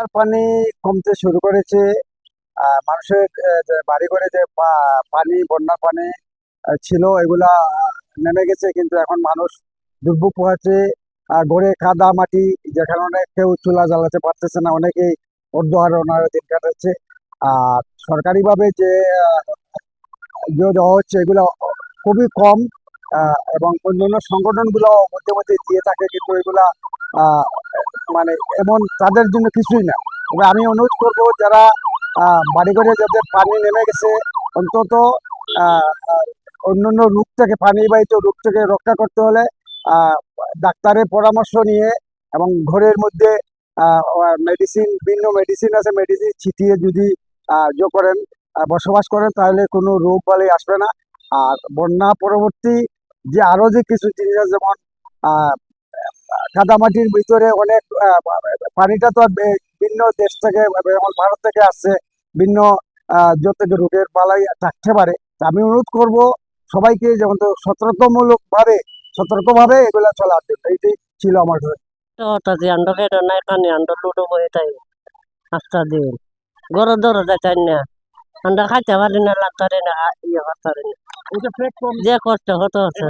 আর পানি কমতে শুরু করেছে। মানুষের যে বাড়িঘরে যে পানি, বন্যা পানি ছিল, এগুলা নেমে গেছে, কিন্তু এখন মানুষ দুর্ভোগ পোহাচ্ছে। গড়ে কাদা মাটি, যেখানে অনেক কেউ চুলা জ্বালাতে পারতেছে না, অনেকেই অর্ধহারে ওনারা দিন কাটাচ্ছে। আর সরকারিভাবে যে দেওয়া হচ্ছে, এগুলো খুবই কম। এবং অন্যান্য সংগঠনগুলো মধ্যে মধ্যে দিয়ে থাকে, কিন্তু এগুলা আহ, মানে এমন তাদের জন্য কিছুই না। তবে আমি অনুরোধ করব, যারা বাড়িঘরে যাদের পানি নেমে গেছে, অন্তত আহ, আহ, অন্যান্য রোগ থেকে, পানিবাহিত রোগ থেকে রক্ষা করতে হলে আহ, ডাক্তারের পরামর্শ নিয়ে এবং ঘরের মধ্যে মেডিসিন, বিভিন্ন মেডিসিন আছে, মেডিসিন ছিটিয়ে যদি করেন, বসবাস করেন, তাহলে কোনো রোগ বালাই আসবে না। আর বন্যা পরবর্তী যে আরো যে কিছু জিনিস আছে, যেমন আহ কাদামাটির ভিতরে অনেক পানিটা তো আর ভিন্ন দেশ থেকে, যেমন ভারত থেকে আসছে, ভিন্ন যত রোগের বালাই থাকতে পারে। তা আমি অনুরোধ করব সবাইকে, যেমন তো সতর্কভাবে এগুলা চলার জন্য। এইটাই ছিল আমার কাছে। ওটাতে আন্ডার এটা নাই পানি আন্ডার লুডো বয়ে তাই আস্তা দিন গরো দর যাইতাই না আন্ডা খাইতে পারি না, লাগতারে না, ইয়ে করতারে না, যে কষ্ট হতো আছে।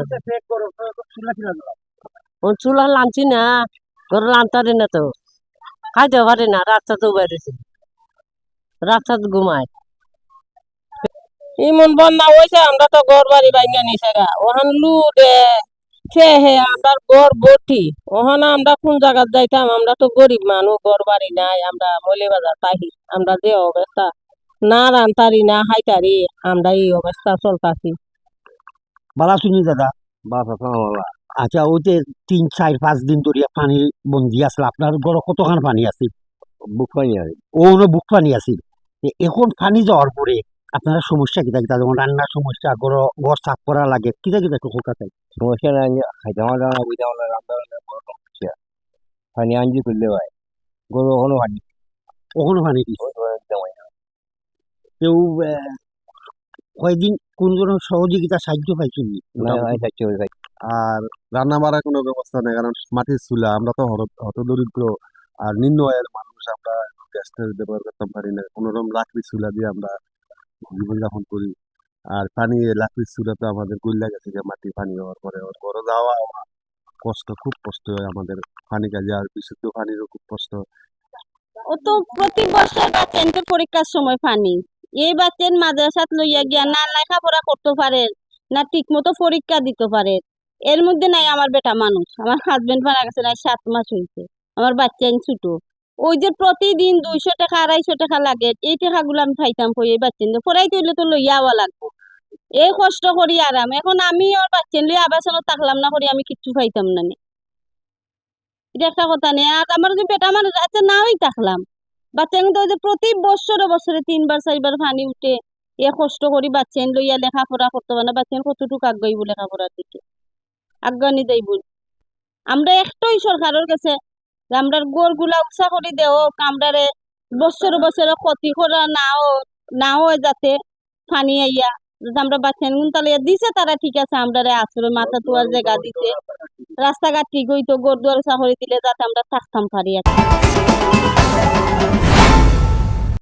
ও চুলা লাঞ্চি না, গরো লানতারে না, তো খাইতে পারি না, রাস্তা তো বেড়েছে, রাস্তা ঘুমায়। ইমন বন্যা হয়েছে, আমরা তো ঘর বাড়ি ভাঙা নিছে গা, ওখান লুডে খেয়ে আমরা ঘর ভর্তি। ওখানে আমরা কোন জায়গা যাইতাম? আমরা তো গরিব মানুষ, ঘর বাড়ি নাই, আমরা মলে বাজার তাহি, আমরা যে অবস্থা, না রান্তারি না হাইতারি, আমরা এই অবস্থা চলতাছি। বালা শুনি দাদা, বাবা আচ্ছা, ওইতে 3, 4, 5 দিন ধরে পানি বন্দি আসলে আপনার ঘর কতখান পানি আছে? বুক পানি আর ও বুক পানি আছে। এখন পানি যাওয়ার পরে আপনারা সমস্যা কিতা কিতা, যেমন রান্নার সমস্যা, ঘর সাফ করা লাগে, কিতা কিতা একটু কলকাতা সমস্যা নাই, খাইতে আমার না বুঝতে আমার রান্না বান্না বড় সমস্যা। পানি আনজি করলে ভাই গরু ওখানে পানি ওখানে পানি কি কেউ কয়েকদিন কোন কোনো সহযোগিতা সাহায্য পাইছেন? ভাই। আর রান্না বাড়ার কোনো ব্যবস্থা নেই, কারণ মাটির চুলা, আমরা তো হতদরিদ্র আর নিম্ন আয়ের মানুষ, আমরা গ্যাস ট্যাস ব্যবহার করতে পারি না, কোনোরকম লাকড়ি চুলা দিয়ে আমরা জীবনযাপন করি। আর পানি, লাকড়ির চুলা তো আমাদের গুল্লা গেছে, যে মাটি পানি হওয়ার পরে ওর ঘরে যাওয়া কষ্ট, খুব কষ্ট হয় আমাদের পানি কাজে। আর বিশুদ্ধ পানিরও খুব কষ্ট। ও তো প্রতি বছর বাচ্চাকে পরীক্ষার সময় পানি, এই বাচ্চার মাদ্রাসাত লইয়া গিয়া না লেখাপড়া করতে পারে না, ঠিক মতো পরীক্ষা দিতে পারে। এর মধ্যে নাই আমার বেটা মানুষ, আমার হাজবেন্ড মারা গেছে, নাই 7 মাস হয়েছে, আমার বাচ্চা ছোট। ওই যে প্রতিদিন 200 টাকা 250 টাকা লাগে, এই টাকাগুলো আমি পাইতাম কই? এই বাচ্চা পড়াইতে হইলে তো লইয়া আওয়া লাগবো, এই কষ্ট করি আরাম। এখন আমি ওর বাচ্চা লইয়া আবাসনও থাকলাম না করি, আমি কিচ্ছু পাইতাম না নে। এটা একটা কথা নেই। আর আমার যে বেটা মানুষ আচ্ছা নাই থাকলাম, বাচ্চা কিন্তু ওই যে প্রতি বছরে বছরে 3 বার 4 বার পানি উঠে, এ কষ্ট করি বাচ্চা লইয়া লেখাপড়া করতে পারে না। বাচ্চা কতটুকু আগাইব লেখাপড়ার দিকে? আগানি যাইব। আমরা একটাই সরকারের কাছে যে আমরা গোলগুলা উৎসাহ করে দেও, আমরারে বছরে বছরে ক্ষতি করা নাও যাতে পানি আইয়া, যাতে আমরা বাচ্চা তাহলে দিছে তারা ঠিক আছে, আমরা আসলে মাথা তোয়ার জায়গা দিছে, রাস্তাঘাট ঠিক হইতো, গোর দুয়ার চাকরি দিলে যাতে আমরা থাকতাম পারি।